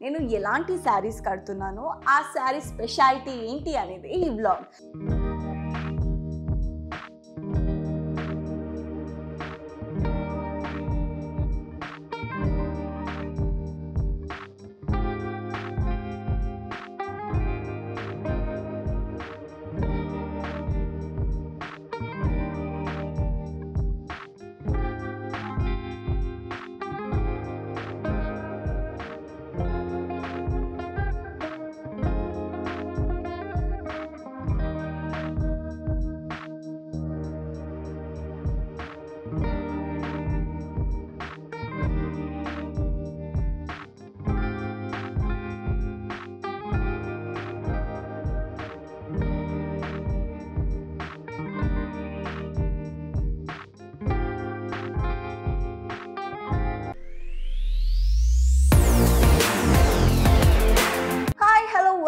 నేను ఎలాంటి శారీస్ కడుతున్నానో ఆ శారీ స్పెషాలిటీ ఏంటి అనేది ఈ vlog.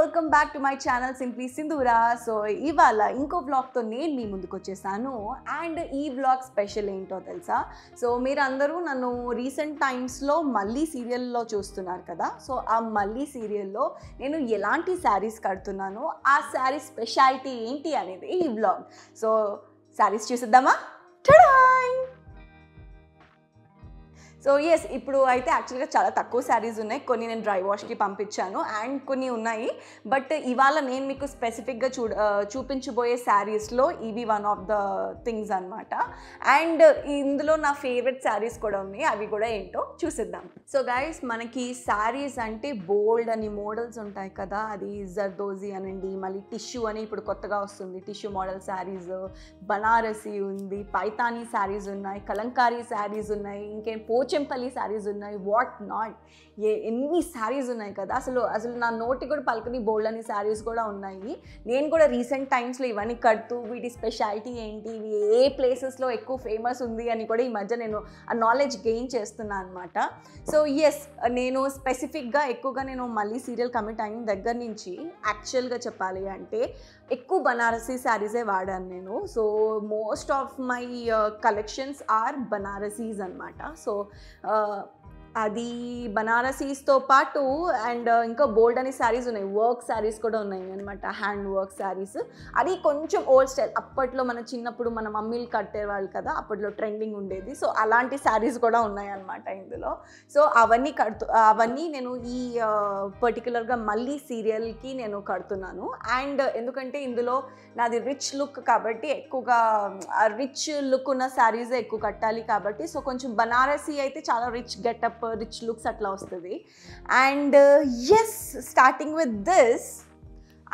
Welcome back to my channel simply Sindhura. So ఇవాళ ఇంకో వ్లాగ్తో నేను మీ ముందుకు వచ్చేసాను. అండ్ ఈ వ్లాగ్ స్పెషల్ ఏంటో తెలుసా? సో మీరందరూ నన్ను రీసెంట్ టైమ్స్లో మళ్ళీ సీరియల్లో చూస్తున్నారు కదా. సో ఆ మళ్ళీ సీరియల్లో నేను ఎలాంటి శారీస్ కడుతున్నానో ఆ శారీ స్పెషాలిటీ ఏంటి అనేది ఈ వ్లాగ్. సో శారీస్ చూసిద్దామా? టడాయ్! సో ఎస్, ఇప్పుడు అయితే యాక్చువల్గా చాలా తక్కువ శారీస్ ఉన్నాయి. కొన్ని నేను డ్రై వాష్కి పంపించాను అండ్ కొన్ని ఉన్నాయి. బట్ ఇవాళ నేను మీకు స్పెసిఫిక్గా చూపించబోయే శారీస్లో ఇవి వన్ ఆఫ్ ద థింగ్స్ అనమాట. అండ్ ఇందులో నా ఫేవరెట్ శారీస్ కూడా ఉన్నాయి. అవి కూడా ఏంటో చూసిద్దాం. సో గైస్, మనకి శారీస్ అంటే బోల్డ్ అని మోడల్స్ ఉంటాయి కదా. అది జర్దోజీ అనండి, మళ్ళీ టిష్యూ అని ఇప్పుడు కొత్తగా వస్తుంది, టిష్యూ మోడల్ శారీస్, బనారసి ఉంది, పైతానీ శారీస్ ఉన్నాయి, కలంకారీ శారీస్ ఉన్నాయి, ఇంకేం పోచంపల్లి శారీస్ ఉన్నాయి, వాట్ నాట్, ఎన్ని శారీస్ ఉన్నాయి కదా. అసలు నా నోటి కూడా పలకని బోల్డ్ అని శారీస్ కూడా ఉన్నాయి. నేను కూడా రీసెంట్ టైమ్స్లో ఇవన్నీ కడుతూ వీటి స్పెషాలిటీ ఏంటి, ఇవి ఏ ప్లేసెస్లో ఎక్కువ ఫేమస్ ఉంది అని కూడా ఈ మధ్య నేను ఆ నాలెడ్జ్ గెయిన్ చేస్తున్నాను అనమాట. సో ఎస్, నేను స్పెసిఫిక్గా ఎక్కువగా నేను మళ్ళీ సీరియల్ కమిట్ అయిన దగ్గర నుంచి యాక్చువల్గా చెప్పాలి అంటే ఎక్కువ బనారసీ శారీసే వాడాను నేను. So most of my collections are Banarasis అనమాట. సో అది బనారసీస్తో పాటు అండ్ ఇంకా బోల్డ్ అనే శారీస్ ఉన్నాయి, వర్క్ శారీస్ కూడా ఉన్నాయి అనమాట, హ్యాండ్ వర్క్ శారీస్. అది కొంచెం ఓల్డ్ స్టైల్, అప్పట్లో మన చిన్నప్పుడు మన మమ్మీలు కట్టేవాళ్ళు కదా, అప్పట్లో ట్రెండింగ్ ఉండేది. సో అలాంటి శారీస్ కూడా ఉన్నాయన్నమాట ఇందులో. సో అవన్నీ నేను ఈ పర్టికులర్గా మళ్ళీ సీరియల్కి నేను కడుతున్నాను. అండ్ ఎందుకంటే ఇందులో నాది రిచ్ లుక్ కాబట్టి ఎక్కువగా రిచ్ లుక్ ఉన్న శారీసే ఎక్కువ కట్టాలి కాబట్టి, సో కొంచెం బనారసీ అయితే చాలా రిచ్ గెటప్, రిచ్ లుక్స్ అట్లా వస్తుంది. And yes, starting with this,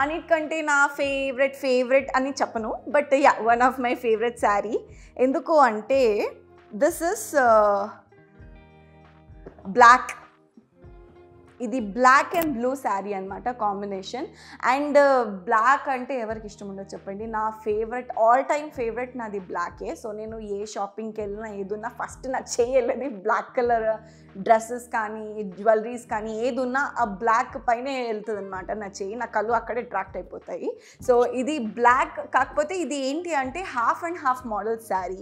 అన్నిటికంటే నా ఫేవరెట్ అని చెప్పను, but ya, one of my favourite sari. ఎందుకు అంటే దిస్ ఇస్ బ్లాక్. ఇది బ్లాక్ అండ్ బ్లూ శారీ అనమాట కాంబినేషన్. అండ్ బ్లాక్ అంటే ఎవరికి ఇష్టం ఉండదు చెప్పండి. నా ఫేవరెట్, ఆల్ టైమ్ ఫేవరెట్ నాది బ్లాకే. సో నేను ఏ షాపింగ్కి వెళ్ళినా ఏదున్నా ఫస్ట్ నా చేయలేదు బ్లాక్ కలర్ డ్రెస్సెస్ కానీ జ్యువెలరీస్ కానీ ఏదున్నా ఆ బ్లాక్ పైనే వెళ్తుంది అనమాట నా చెయ్యి, నా కళ్ళు అక్కడే అట్రాక్ట్ అయిపోతాయి. సో ఇది బ్లాక్, కాకపోతే ఇది ఏంటి అంటే half and half model sari.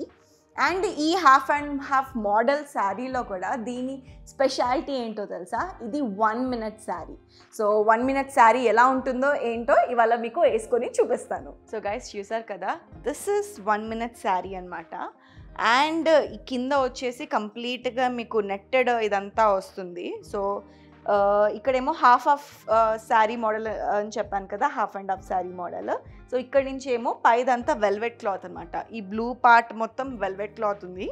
And ఈ హాఫ్ అండ్ హాఫ్ మోడల్ శారీలో కూడా దీని స్పెషాలిటీ ఏంటో తెలుసా? ఇది 1 minute sari. So 1 minute sari ఎలా ఉంటుందో ఏంటో ఇవాళ మీకు వేసుకొని చూపిస్తాను. సో గైస్, చూసారు కదా, దిస్ ఇస్ 1 minute శారీ అనమాట. అండ్ కింద వచ్చేసి కంప్లీట్గా మీకు నెట్టెడ్ ఇదంతా వస్తుంది. సో ఇక్కడేమో హాఫ్ ఆఫ్ శారీ మోడల్ అని చెప్పాను కదా, half and half sari model. So ఇక్కడ నుంచి ఏమో పైదంతా వెల్వెట్ క్లాత్ అనమాట. ఈ బ్లూ పార్ట్ మొత్తం వెల్వెట్ క్లాత్ ఉంది,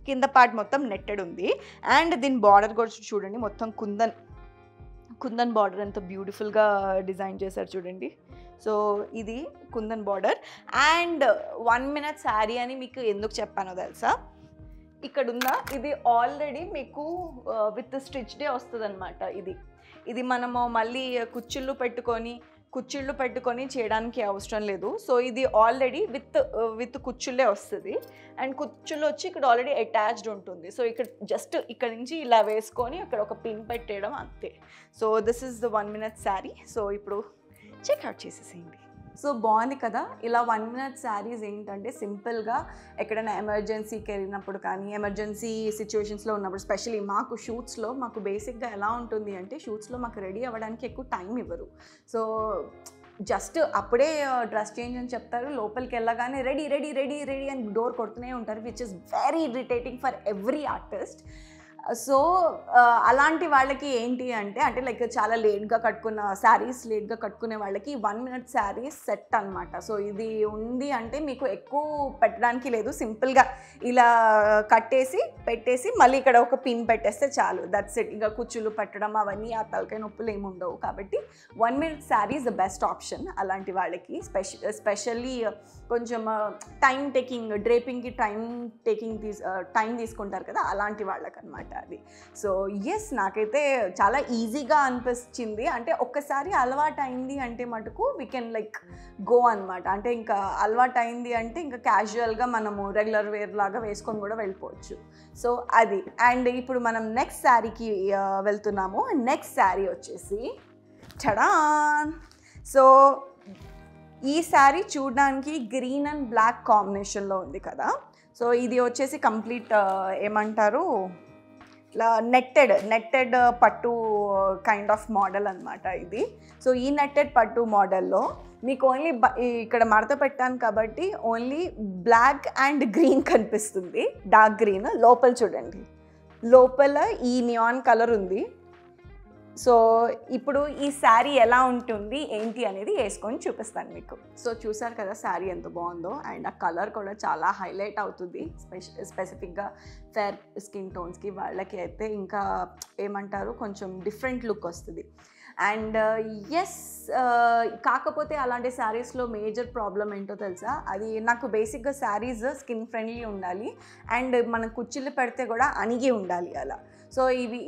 కింద పార్ట్ మొత్తం నెట్టెడ్ ఉంది. అండ్ దీని బార్డర్ కూడా చూడండి, మొత్తం కుందన్ బార్డర్ ఎంత బ్యూటిఫుల్గా డిజైన్ చేశారు చూడండి. సో ఇది kundan border. And 1 minute sari అని మీకు ఎందుకు చెప్పానో తెలుసా? ఇక్కడ ఉందా, ఇది ఆల్రెడీ మీకు విత్ స్టిచ్డే వస్తుంది అనమాట. ఇది మనము మళ్ళీ కుచ్చిళ్ళు పెట్టుకొని చేయడానికి అవసరం లేదు. సో ఇది ఆల్రెడీ విత్ కుచ్చుళ్ళే వస్తుంది. అండ్ కుచ్చుళ్ళు వచ్చి ఇక్కడ ఆల్రెడీ అటాచ్డ్ ఉంటుంది. సో ఇక్కడ జస్ట్ ఇక్కడ నుంచి ఇలా వేసుకొని అక్కడ ఒక పిన్ పెట్టేయడం అంతే. So this is the 1 minute sari. So ఇప్పుడు చెక్అవుట్ చేసేసేయండి. సో బాగుంది కదా. ఇలా 1 minute శారీస్ ఏంటంటే సింపుల్గా ఎక్కడైనా ఎమర్జెన్సీకి వెళ్ళినప్పుడు కానీ, ఎమర్జెన్సీ సిచ్యువేషన్స్లో ఉన్నప్పుడు, స్పెషలీ మాకు షూట్స్లో మాకు బేసిక్గా ఎలా ఉంటుంది అంటే, షూట్స్లో మాకు రెడీ అవ్వడానికి ఎక్కువ టైం ఇవ్వరు. సో జస్ట్ అప్పుడే డ్రెస్ చేంజ్ అని చెప్తారు, లోపలికి వెళ్ళగానే రెడీ రెడీ రెడీ రెడీ అని డోర్ కొడుతూనే ఉంటారు, which is very irritating for every artist. So అలాంటి వాళ్ళకి ఏంటి అంటే లైక్ చాలా లేట్గా కట్టుకున్న శారీస్, లేట్గా కట్టుకునే వాళ్ళకి 1 minute శారీస్ సెట్ అనమాట. సో ఇది ఉంది అంటే మీకు ఎక్కువ పెట్టడానికి లేదు, సింపుల్గా ఇలా కట్టేసి పెట్టేసి మళ్ళీ ఇక్కడ ఒక పిన్ పెట్టేస్తే చాలు, దట్స్ ఇట్. ఇంకా కుచ్చులు పెట్టడం అవన్నీ ఆ తలకాయ నొప్పులు ఏమి ఉండవు. కాబట్టి 1 minute sari is the best option అలాంటి వాళ్ళకి. స్పెషల్లీ కొంచెం టైం టేకింగ్, డ్రేపింగ్కి టైం తీసుకుంటారు కదా, అలాంటి వాళ్ళకి అనమాట అది. సో ఎస్, నాకైతే చాలా ఈజీగా అనిపించింది. అంటే ఒక్కసారి అలవాటు అయింది అంటే మటుకు వీ కెన్ లైక్ గో అనమాట. అంటే ఇంకా అలవాటు అయింది అంటే ఇంకా క్యాజువల్గా మనము రెగ్యులర్ వేర్ లాగా వేసుకొని కూడా వెళ్ళిపోవచ్చు. సో అది. అండ్ ఇప్పుడు మనం నెక్స్ట్ శారీకి వెళ్తున్నాము. నెక్స్ట్ శారీ వచ్చేసి చడాన్. సో ఈ శారీ చూడడానికి గ్రీన్ అండ్ బ్లాక్ కాంబినేషన్లో ఉంది కదా. సో ఇది వచ్చేసి కంప్లీట్ ఏమంటారు, ఇట్లా నెట్టెడ్ పట్టు కైండ్ ఆఫ్ మోడల్ అనమాట ఇది. సో ఈ నెట్టెడ్ పట్టు మోడల్లో మీకు ఓన్లీ ఇక్కడ మడత పెట్టాను కాబట్టి ఓన్లీ బ్లాక్ అండ్ గ్రీన్ కనిపిస్తుంది, డార్క్ గ్రీన్. లోపల చూడండి, లోపల ఈ నియాన్ కలర్ ఉంది. సో ఇప్పుడు ఈ శారీ ఎలా ఉంటుంది ఏంటి అనేది వేసుకొని చూపిస్తాను మీకు. సో చూసారు కదా శారీ ఎంత బాగుందో, అండ్ ఆ కలర్ కూడా చాలా హైలైట్ అవుతుంది, స్పెసిఫిక్గా ఫేర్ స్కిన్ టోన్స్కి వాళ్ళకి అయితే ఇంకా ఏమంటారు కొంచెం డిఫరెంట్ లుక్ వస్తుంది. అండ్ ఎస్, కాకపోతే అలాంటి శారీస్లో మేజర్ ప్రాబ్లం ఏంటో తెలుసా, అది నాకు బేసిక్గా శారీస్ స్కిన్ ఫ్రెండ్లీ ఉండాలి అండ్ మనం కుచ్చిళ్ళు పెడితే కూడా అణిగి ఉండాలి అలా. సో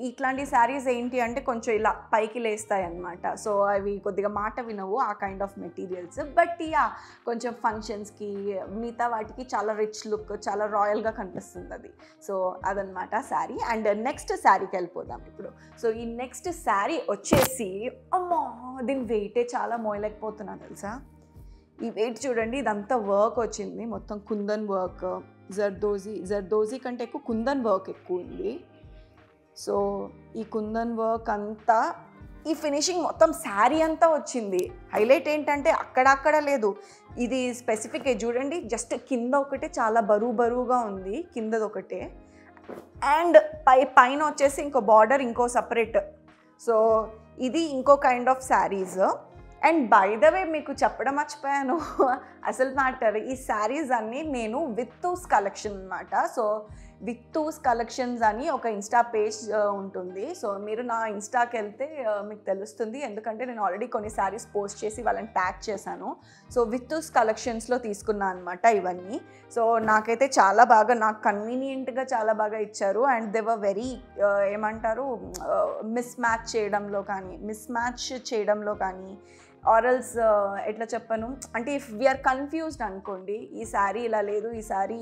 ఇట్లాంటి శారీస్ ఏంటి అంటే కొంచెం ఇలా పైకి లేస్తాయి అన్నమాట. సో అవి కొద్దిగా మాట వినవు ఆ kind of materials. But yeah, కొంచెం ఫంక్షన్స్కి మిగతా వాటికి చాలా రిచ్ లుక్, చాలా రాయల్గా కనిపిస్తుంది అది. సో అదనమాట శారీ. అండ్ నెక్స్ట్ శారీకి వెళ్ళిపోదాం ఇప్పుడు. సో ఈ నెక్స్ట్ శారీ వచ్చేసి, అమ్మా దీని వెయిటే చాలా మోయలేకపోతున్నా తెలుసా. ఈ వెయిట్ చూడండి, ఇదంతా వర్క్ వచ్చింది, మొత్తం కుందన్ వర్క్, జర్దోజీ కంటే ఎక్కువ కుందన్ వర్క్ ఎక్కువ ఉంది. సో ఈ కుందన్ వర్క్ అంతా, ఈ ఫినిషింగ్ మొత్తం శారీ అంతా వచ్చింది. హైలైట్ ఏంటంటే అక్కడక్కడ లేదు, ఇది స్పెసిఫిక్ చూడండి, జస్ట్ కింద ఒకటే చాలా బరువుగా ఉంది, కిందది ఒకటే. అండ్ పైన వచ్చేసి ఇంకో బార్డర్, ఇంకో సపరేట్. సో ఇది ఇంకో kind of saris. And by the way మీకు చెప్పడం మర్చిపోయాను, అసలు మ్యాటర్, ఈ శారీస్ అన్నీ నేను విత్తూస్ కలెక్షన్ అనమాట. సో విత్తూస్ కలెక్షన్స్ అని ఒక ఇన్స్టా పేజ్ ఉంటుంది. సో మీరు నా ఇన్స్టాకి వెళ్తే మీకు తెలుస్తుంది, ఎందుకంటే నేను ఆల్రెడీ కొన్ని శారీస్ పోస్ట్ చేసి వాళ్ళని ట్యాగ్ చేశాను. సో విత్తూస్ కలెక్షన్స్లో తీసుకున్నాను అనమాట ఇవన్నీ. సో నాకైతే చాలా బాగా, నాకు కన్వీనియంట్గా చాలా బాగా ఇచ్చారు. అండ్ దే వర్ వెరీ ఏమంటారు, మిస్ మ్యాచ్ చేయడంలో కానీ ఆరల్స్ ఎట్లా చెప్పను అంటే, ఇఫ్ వీఆర్ కన్ఫ్యూజ్డ్ అనుకోండి, ఈ శారీ ఇలా లేదు, ఈ శారీ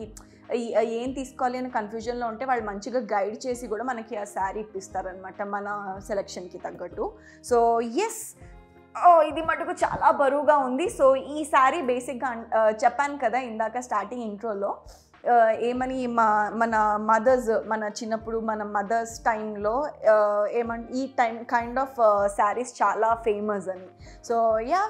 ఏం తీసుకోవాలి అని కన్ఫ్యూజన్లో ఉంటే వాళ్ళు మంచిగా గైడ్ చేసి కూడా మనకి ఆ శారీ ఇప్పిస్తారనమాట మన సెలెక్షన్కి తగ్గట్టు. సో ఎస్, ఇది మటుకు చాలా బరువుగా ఉంది. సో ఈ శారీ బేసిక్గా చెప్పాను కదా ఇందాక స్టార్టింగ్ ఇంట్రోలో, ఏమని మన మదర్స్, మన చిన్నప్పుడు మన మదర్స్ టైంలో ఈ కైండ్ ఆఫ్ శారీస్ చాలా ఫేమస్ అని. సో యా,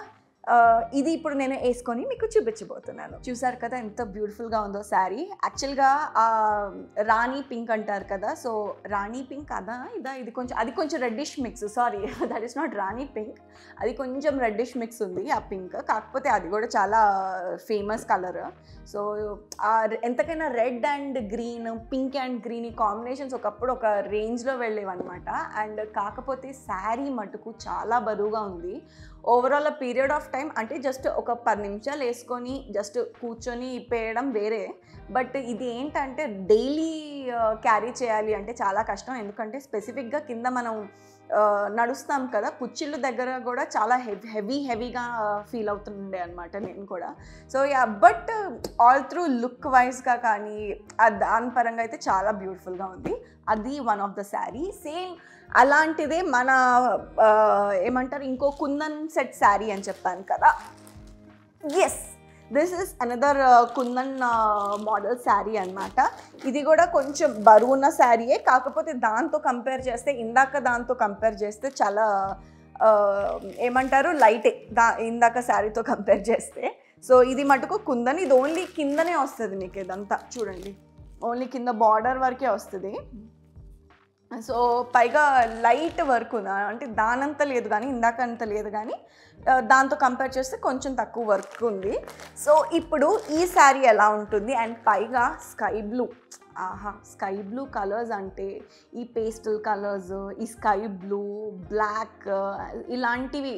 ఇది ఇప్పుడు నేను వేసుకొని మీకు చూపించబోతున్నాను. చూసారు కదా ఎంత బ్యూటిఫుల్గా ఉందో శారీ. యాక్చువల్గా రాణి పింక్ అంటారు కదా, సో రాణి పింక్ అది కొంచెం reddish mix, sorry that is not Rani pink, అది కొంచెం రెడ్డిష్ మిక్స్ ఉంది ఆ పింక్, కాకపోతే అది కూడా చాలా ఫేమస్ కలర్. సో ఎంతకైనా red and green, pink and green ఈ కాంబినేషన్స్ ఒకప్పుడు ఒక రేంజ్లో వెళ్ళేవన్నమాట. అండ్ కాకపోతే శారీ మటుకు చాలా బరువుగా ఉంది. ఓవరాల్ పీరియడ్ ఆఫ్ టైం అంటే జస్ట్ ఒక 10 నిమిషాలు వేసుకొని జస్ట్ కూర్చొని ఇప్పేయడం వేరే, బట్ ఇది ఏంటంటే డైలీ క్యారీ చేయాలి అంటే చాలా కష్టం. ఎందుకంటే స్పెసిఫిక్గా కింద మనం నడుస్తాం కదా, కుచ్చిళ్ళ దగ్గర కూడా చాలా హెవీగా ఫీల్ అవుతుండే అనమాట నేను కూడా. So yeah, but all through look వైజ్గా కానీ దాని పరంగా అయితే చాలా బ్యూటిఫుల్గా ఉంది. అది one of the sari. Same అలాంటిదే మన ఏమంటారు ఇంకో కుందన్ సెట్ శారీ అని చెప్పాను కదా, yes, this is another kundan model sari అనమాట. ఇది కూడా కొంచెం బరువున్న శారీయే, కాకపోతే దాంతో కంపేర్ చేస్తే దాంతో కంపేర్ చేస్తే చాలా ఏమంటారు లైటే ఇందాక శారీతో కంపేర్ చేస్తే. సో ఇది మటుకు కుందన్, ఇది ఓన్లీ కిందనే వస్తుంది మీకు, ఇదంతా చూడండి ఓన్లీ కింద బార్డర్ వరకే వస్తుంది. సో పైగా లైట్ వర్క్ ఉంది, అంటే దానంత లేదు కానీ ఇందాక అంత లేదు కానీ దాంతో కంపేర్ చేస్తే కొంచెం తక్కువ వర్క్ ఉంది. సో ఇప్పుడు ఈ శారీ ఎలా ఉంటుంది, అండ్ పైగా స్కై బ్లూ, ఆహా స్కై బ్లూ కలర్స్ అంటే ఈ పేస్టల్ కలర్స్, ఈ స్కై బ్లూ, బ్లాక్, ఇలాంటివి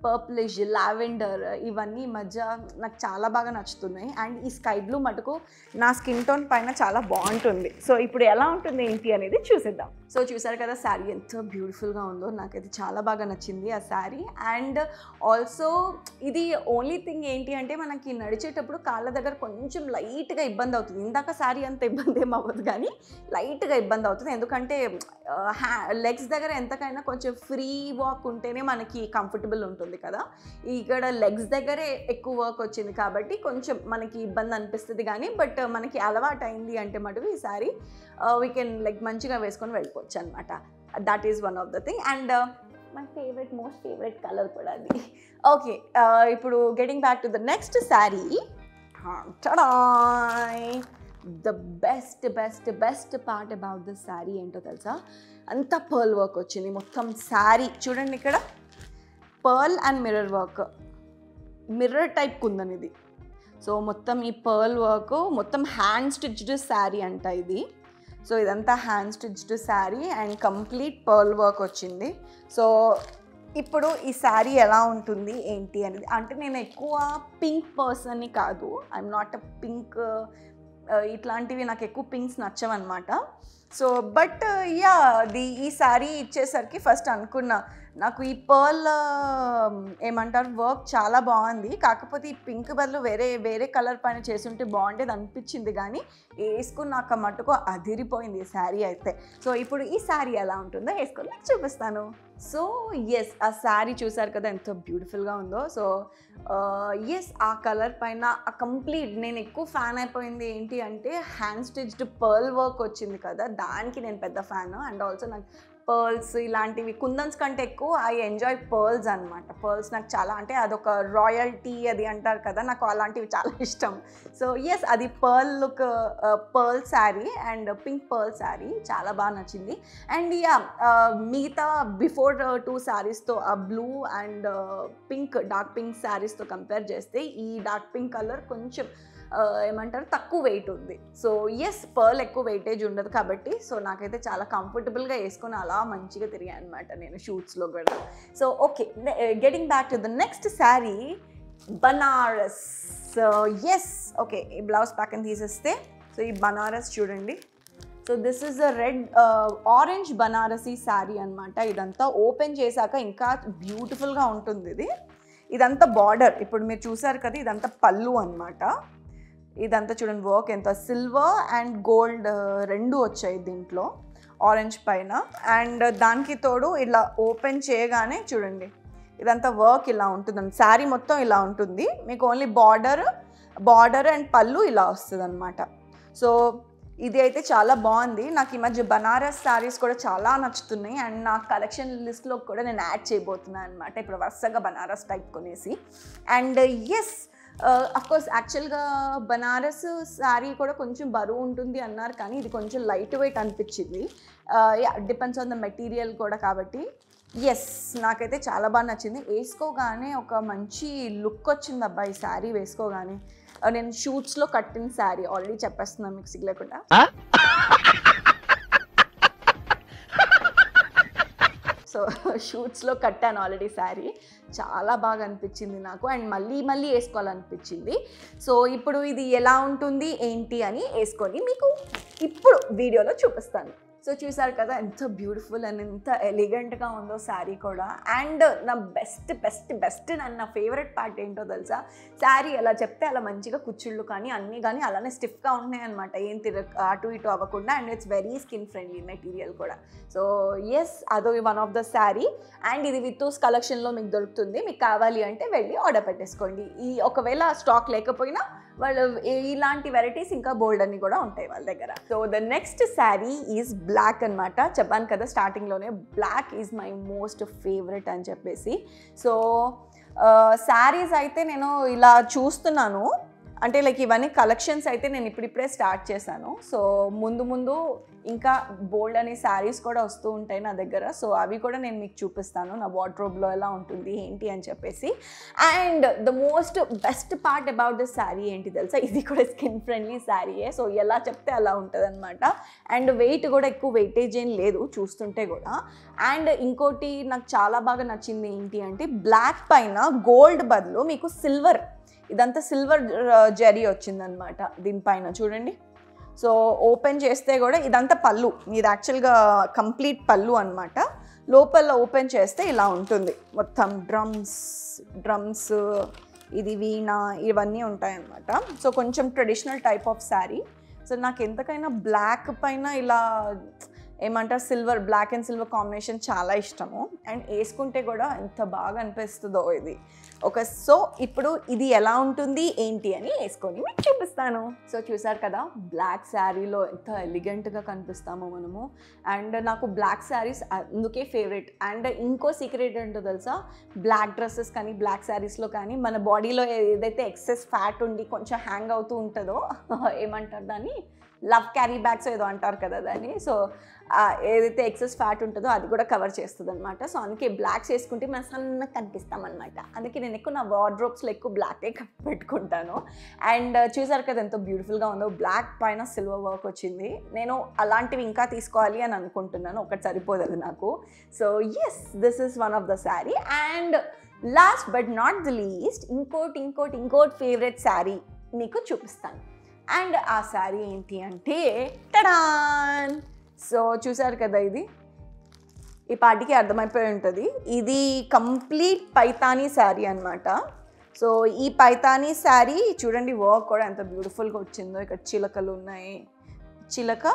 పర్పులిష్, లావెండర్, ఇవన్నీ ఈ మధ్య నాకు చాలా బాగా నచ్చుతున్నాయి. అండ్ ఈ స్కై బ్లూ మటుకు నా స్కిన్ టోన్ పైన చాలా బాగుంటుంది. సో ఇప్పుడు ఎలా ఉంటుంది ఏంటి అనేది చూసేద్దాం. సో చూసారు కదా శారీ ఎంత బ్యూటిఫుల్గా ఉందో, నాకైతే చాలా బాగా నచ్చింది ఆ శారీ. అండ్ ఆల్సో ఇది ఓన్లీ థింగ్ ఏంటి అంటే మనకి నడిచేటప్పుడు కాళ్ళ దగ్గర కొంచెం లైట్గా ఇబ్బంది అవుతుంది. ఇందాక శారీ అంత ఇబ్బంది ఏం అవ్వదు కానీ లైట్గా ఇబ్బంది అవుతుంది, ఎందుకంటే లెగ్స్ దగ్గర ఎంతకైనా కొంచెం ఫ్రీ వాక్ ఉంటేనే మనకి కంఫర్టబుల్ ఉంటుంది కదా. ఇక్కడ లెగ్స్ దగ్గరే ఎక్కువ వర్క్ వచ్చింది కాబట్టి కొంచెం మనకి ఇబ్బంది అనిపిస్తుంది కానీ, బట్ మనకి అలవాటు అయింది అంటే మటుకు ఈ శారీ వీ కెన్ లైక్ మంచిగా వేసుకొని వెళ్ళిపోవచ్చు అనమాట. That is one of the thing. And my most favourite colour కూడా అది. ఓకే, ఇప్పుడు getting back to the next sari. The best part about this sari ఏంటో తెలుసా, అంతా పర్ల్ వర్క్ వచ్చింది మొత్తం శారీ. చూడండి ఇక్కడ pearl and mirror work, mirror type కుందని ఇది. సో మొత్తం ఈ పర్ల్ వర్క్ మొత్తం హ్యాండ్ స్టిచ్డ్ శారీ అంట ఇది. సో ఇదంతా hand stitched saree and complete pearl work వచ్చింది. సో ఇప్పుడు ఈ శారీ ఎలా ఉంటుంది ఏంటి అనేది, అంటే నేను ఎక్కువ పింక్ పర్సన్ని కాదు, ఐఎమ్ నాట్ అ పింక్, ఇట్లాంటివి నాకు ఎక్కువ పింక్స్ నచ్చవన్నమాట. సో బట్ యా ఈ శారీ ఇచ్చేసరికి ఫస్ట్ అనుకున్నా నాకు ఈ పర్ల్ ఏమంటారు వర్క్ చాలా బాగుంది, కాకపోతే ఈ పింక్ బదులు వేరే కలర్ పైన చేస్తుంటే బాగుండేది అనిపించింది కానీ వేసుకున్నాక మటుకు అదిరిపోయింది ఈ శారీ అయితే. సో ఇప్పుడు ఈ శారీ ఎలా ఉంటుందో వేసుకొని నాకు చూపిస్తాను. సో ఎస్, ఆ శారీ చూసారు కదా ఎంత బ్యూటిఫుల్గా ఉందో. సో ఎస్, ఆ కలర్ పైన ఆ కంప్లీట్ నేను ఎక్కువ ఫ్యాన్ అయిపోయింది ఏంటి అంటే హ్యాండ్ స్టిచ్డ్ పర్ల్ వర్క్ వచ్చింది కదా, దానికి నేను పెద్ద ఫ్యాన్. అండ్ ఆల్సో నాకు పర్ల్స్ ఇలాంటివి కుందన్స్ కంటే ఎక్కువ ఐ ఎంజాయ్ పర్ల్స్ అనమాట. పర్ల్స్ నాకు చాలా, అంటే అదొక రాయల్టీ అది అంటారు కదా, నాకు అలాంటివి చాలా ఇష్టం. సో ఎస్, అది pearl saree and pink pearl saree చాలా బాగా నచ్చింది. అండ్ యా మిగతా బిఫోర్ 2 శారీస్తో ఆ blue and pink dark pink శారీస్తో కంపేర్ చేస్తే ఈ డార్క్ పింక్ కలర్ కొంచెం ఏమంటారు తక్కువ వెయిట్ ఉంది. సో ఎస్, పర్ల్ ఎక్కువ వెయిటేజ్ ఉండదు కాబట్టి సో నాకైతే చాలా కంఫర్టబుల్గా వేసుకొని అలా మంచిగా తిరిగాను అనమాట నేను షూట్స్లో కూడా. So okay, getting back to the next sari, Banaras. So yes, okay, ఈ బ్లౌజ్ ప్యాకెన్ తీసేస్తే సో ఈ బనారస్ చూడండి. So this is a orange Banarasi sari అనమాట. ఇదంతా ఓపెన్ చేశాక ఇంకా బ్యూటిఫుల్గా ఉంటుంది. ఇదంతా బార్డర్, ఇప్పుడు మీరు చూసారు కదా, ఇదంతా పళ్ళు అనమాట. ఇదంతా చూడండి వర్క్ ఎంత సిల్వర్ అండ్ గోల్డ్ రెండు వచ్చాయి దీంట్లో ఆరెంజ్ పైన. అండ్ దానికి తోడు ఇలా ఓపెన్ చేయగానే చూడండి ఇదంతా వర్క్ ఇలా ఉంటుందండి. శారీ మొత్తం ఇలా ఉంటుంది, మీకు ఓన్లీ బార్డర్ అండ్ పళ్ళు ఇలా వస్తుంది అనమాట. సో ఇది అయితే చాలా బాగుంది. నాకు ఈ మధ్య బనారస్ శారీస్ కూడా చాలా నచ్చుతున్నాయి అండ్ నా కలెక్షన్ లిస్ట్లో కూడా నేను యాడ్ చేయబోతున్నాను అనమాట ఇప్పుడు వరుసగా బనారస్ టైప్ కొనేసి. అండ్ ఎస్, అఫ్కోర్స్ యాక్చువల్గా బనారస్ శారీ కూడా కొంచెం బరువు ఉంటుంది అన్నారు కానీ ఇది కొంచెం లైట్ వెయిట్ అనిపించింది. డిపెండ్స్ ఆన్ ద మెటీరియల్ కూడా కాబట్టి ఎస్, నాకైతే చాలా బాగా నచ్చింది. వేసుకోగానే ఒక మంచి లుక్ వచ్చింది అబ్బాయి శారీ వేసుకోగానే. నేను షూట్స్లో కట్టిన శారీ ఆల్రెడీ చెప్పేస్తున్నాను మీకు సిగ్గులేకుండా. సో షూట్స్లో కట్టాను ఆల్రెడీ శారీ, చాలా బాగా అనిపించింది నాకు అండ్ మళ్ళీ వేసుకోవాలనిపించింది. సో ఇప్పుడు ఇది ఎలా ఉంటుంది ఏంటి అని వేసుకొని మీకు ఇప్పుడు వీడియోలో చూపిస్తాను. సో చూసారు కదా ఎంత బ్యూటిఫుల్ అండ్ ఎంత ఎలిగెంట్గా ఉందో శారీ కూడా. అండ్ నా బెస్ట్ నా ఫేవరెట్ పార్ట్ ఏంటో తెలుసా, శారీ ఎలా చెప్తే అలా మంచిగా కుచ్చుళ్ళు కానీ అన్నీ కానీ అలానే స్టిఫ్గా ఉన్నాయి అనమాట, ఏం అటు ఇటు అవ్వకుండా. And it's very skin friendly material కూడా. సో ఎస్, అదో one of the sari. And ఇది వితూస్ కలెక్షన్లో మీకు దొరుకుతుంది. మీకు కావాలి అంటే వెళ్ళి ఆర్డర్ పెట్టేసుకోండి. ఈ ఒకవేళ స్టాక్ లేకపోయినా వాళ్ళు ఇలాంటి వెరైటీస్ ఇంకా బోల్డ్ అని కూడా ఉంటాయి వాళ్ళ దగ్గర. So the next sari is black అనమాట. చెప్పాను కదా స్టార్టింగ్లోనే, black is my most favourite అని చెప్పేసి. సో శారీస్ అయితే నేను ఇలా చూస్తున్నాను, అంటే లైక్ ఇవన్నీ కలెక్షన్స్ అయితే నేను ఇప్పుడిప్పుడే స్టార్ట్ చేశాను. సో ముందు ఇంకా బోల్డ్ అనే శారీస్ కూడా వస్తూ ఉంటాయి నా దగ్గర. సో అవి కూడా నేను మీకు చూపిస్తాను, నా వార్డ్రోబ్లో ఎలా ఉంటుంది ఏంటి అని చెప్పేసి. And the most best part about this sari ఏంటి తెలుసా, ఇది కూడా స్కిన్ ఫ్రెండ్లీ శారీయే. సో ఎలా చెప్తే అలా ఉంటుంది అనమాట. అండ్ వెయిట్ కూడా ఎక్కువ వెయిటేజ్ ఏం లేదు చూస్తుంటే కూడా. అండ్ ఇంకోటి నాకు చాలా బాగా నచ్చింది ఏంటి అంటే, బ్లాక్ పైన గోల్డ్ బదులు మీకు సిల్వర్, ఇదంతా సిల్వర్ జరీ వచ్చిందనమాట దీనిపైన చూడండి. సో ఓపెన్ చేస్తే కూడా ఇదంతా పళ్ళు, ఇది యాక్చువల్గా కంప్లీట్ పళ్ళు అనమాట. లోపల ఓపెన్ చేస్తే ఇలా ఉంటుంది మొత్తం, డ్రమ్స్ ఇది వీణ ఇవన్నీ ఉంటాయన్నమాట. సో కొంచెం traditional type of sari. So నాకు ఎంతకైనా బ్లాక్ పైన ఇలా ఏమంటారు silver, black and silver combination చాలా ఇష్టము. అండ్ వేసుకుంటే కూడా ఎంత బాగా అనిపిస్తుందో ఇది. సో ఇప్పుడు ఇది ఎలా ఉంటుంది ఏంటి అని వేసుకొని మీకు చూపిస్తాను. సో చూసారు కదా బ్లాక్ శారీలో ఎంత ఎలిగెంట్గా కనిపిస్తామో మనము. అండ్ నాకు బ్లాక్ శారీస్ అందుకే ఫేవరెట్. అండ్ ఇంకో సీక్రెట్ ఏంటో తెలుసా, బ్లాక్ డ్రెస్సెస్ కానీ బ్లాక్ శారీస్లో కానీ మన బాడీలో ఏదైతే ఎక్సెస్ ఫ్యాట్ ఉండి కొంచెం హ్యాంగ్ అవుతూ ఉంటుందో ఏమంటారు దాన్ని, లవ్ క్యారీ బ్యాగ్స్ ఏదో అంటారు కదా దాన్ని. సో ఏదైతే ఎక్సెస్ ఫ్యాట్ ఉంటుందో అది కూడా కవర్ చేస్తుంది అనమాట. సో అందుకే బ్లాక్స్ వేసుకుంటే మనం సన్నగా కనిపిస్తాం అనమాట. అందుకే నేను ఎక్కువ నా వార్డ్రోబ్స్లో ఎక్కువ బ్లాకే పెట్టుకుంటాను. అండ్ చూసారు కదా ఎంతో బ్యూటిఫుల్గా ఉందో, బ్లాక్ పైన సిల్వర్ వర్క్ వచ్చింది. నేను అలాంటివి ఇంకా తీసుకోవాలి అని అనుకుంటున్నాను, ఒకటి సరిపోదు అది నాకు. So yes, this is one of the sari. And last but not the least ఇంకోటి ఫేవరెట్ శారీ మీకు చూపిస్తాను. అండ్ ఆ శారీ ఏంటి అంటే టడాన్. సో చూసారు కదా, ఇది ఈ పార్టీకి అర్థమైపోయి ఉంటుంది, ఇది కంప్లీట్ పైతానీ శారీ అనమాట. సో ఈ పైతానీ శారీ చూడండి, వర్క్ కూడా ఎంత బ్యూటిఫుల్గా వచ్చిందో. ఇక్కడ చిలకలు ఉన్నాయి, చిలక,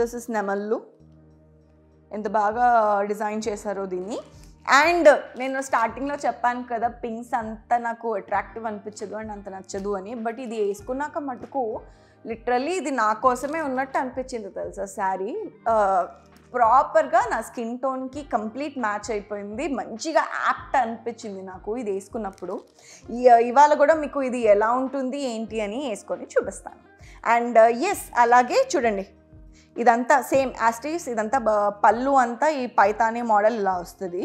దిస్ ఇస్ నెమళ్ళు, ఎంత బాగా డిజైన్ చేశారో దీన్ని. అండ్ నేను స్టార్టింగ్లో చెప్పాను కదా పింక్స్ అంతా నాకు అట్రాక్టివ్ అనిపించదు అండ్ అంత నచ్చదు అని. బట్ ఇది వేసుకున్నాక మటుకు లిటరల్లీ ఇది నా కోసమే ఉన్నట్టు అనిపించింది తెలుసా శారీ. ప్రాపర్గా నా స్కిన్ టోన్కి కంప్లీట్ మ్యాచ్ అయిపోయింది, మంచిగా యాప్ట్ అనిపించింది నాకు ఇది వేసుకున్నప్పుడు. ఇవాళ కూడా మీకు ఇది ఎలా ఉంటుంది ఏంటి అని వేసుకొని చూపిస్తాను. అండ్ ఎస్, అలాగే చూడండి ఇదంతా సేమ్ యాస్టీస్, ఇదంతా పళ్ళు అంతా ఈ పైతానీ మోడల్ ఇలా వస్తుంది.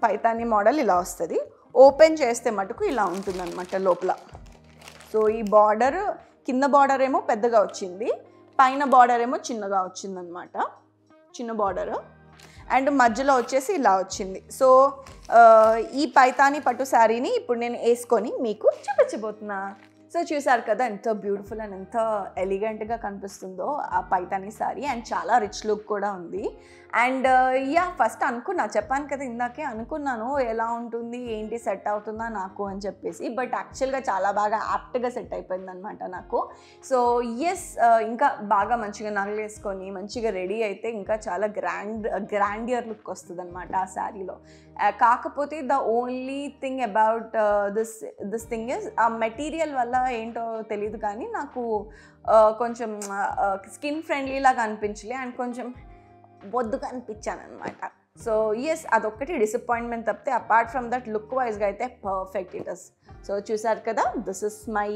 పైతానీ మోడల్ ఇలా వస్తుంది. ఓపెన్ చేస్తే మటుకు ఇలా ఉంటుంది అనమాట లోపల. సో ఈ బార్డర్, కింద బార్డర్ ఏమో పెద్దగా వచ్చింది, పైన బార్డర్ ఏమో చిన్నగా వచ్చిందనమాట, చిన్న బార్డర్. అండ్ మధ్యలో వచ్చేసి ఇలా వచ్చింది. సో ఈ పైతానీ పట్టు శారీని ఇప్పుడు నేను వేసుకొని మీకు చూపించబోతున్నా. సో చూసారు కదా ఎంత బ్యూటిఫుల్ అండ్ ఎంత ఎలిగెంట్గా కనిపిస్తుందో ఆ పైతానీ శారీ. అండ్ చాలా రిచ్ లుక్ కూడా ఉంది. అండ్ ఫస్ట్ చెప్పాను కదా ఇందాకే, అనుకున్నాను ఎలా ఉంటుంది ఏంటి, సెట్ అవుతుందా నాకు అని చెప్పేసి. బట్ యాక్చువల్గా చాలా బాగా యాప్ట్గా సెట్ అయిపోయింది అనమాట నాకు. సో ఎస్, ఇంకా బాగా మంచిగా నగలు వేసుకొని మంచిగా రెడీ అయితే ఇంకా చాలా గ్రాండియర్ లుక్ వస్తుంది అనమాట ఆ శారీలో. కాకపోతే the only thing about this thing is, ఆ మెటీరియల్ వల్ల ఏంటో తెలియదు కానీ నాకు కొంచెం స్కిన్ ఫ్రెండ్లీ లాగా అనిపించలే అండ్ కొంచెం బొద్దుగా అనిపించాను అనమాట. సో ఎస్, అదొక్కటి డిసప్పాయింట్మెంట్ తప్పితే అపార్ట్ ఫ్రమ్ దట్ లుక్ వైజ్గా అయితే పర్ఫెక్ట్ ఇట్ ఇస్. సో చూసారు కదా, this is my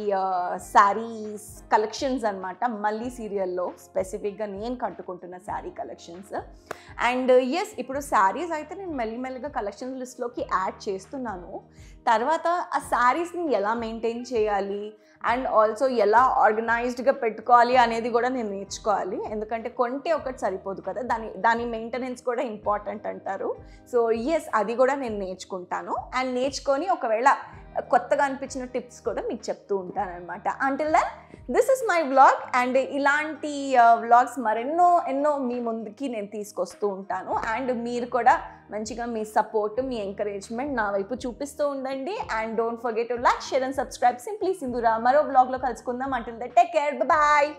saris collections అనమాట. మళ్ళీ సీరియల్లో స్పెసిఫిక్గా నేను కట్టుకుంటున్న శారీ కలెక్షన్స్. అండ్ ఎస్, ఇప్పుడు శారీస్ అయితే నేను మెల్లిమెల్లిగా కలెక్షన్స్ లిస్ట్లోకి యాడ్ చేస్తున్నాను. తర్వాత ఆ శారీస్ని ఎలా మెయింటైన్ చేయాలి అండ్ ఆల్సో ఎలా ఆర్గనైజ్డ్గా పెట్టుకోవాలి అనేది కూడా నేను నేర్చుకోవాలి. ఎందుకంటే కొంటే ఒకటి సరిపోదు కదా, దాని మెయింటెనెన్స్ కూడా ఇంపార్టెంట్ అంటారు. సో ఎస్, అది కూడా నేను నేర్చుకుంటాను. అండ్ నేర్చుకొని ఒకవేళ కొత్తగా అనిపించిన టిప్స్ కూడా మీకు చెప్తూ ఉంటాను అనమాట. Until then this is my vlog, and ఇలాంటి వ్లాగ్స్ ఎన్నో మీ ముందుకి నేను తీసుకొస్తూ ఉంటాను. అండ్ మీరు కూడా మంచిగా మీ సపోర్ట్, మీ ఎంకరేజ్మెంట్ నా వైపు చూపిస్తూ ఉండండి. And don't forget to like, share and subscribe. Simply Sindhura. మరో వ్లాగ్లో కలుసుకుందాం. Until then take care, bye.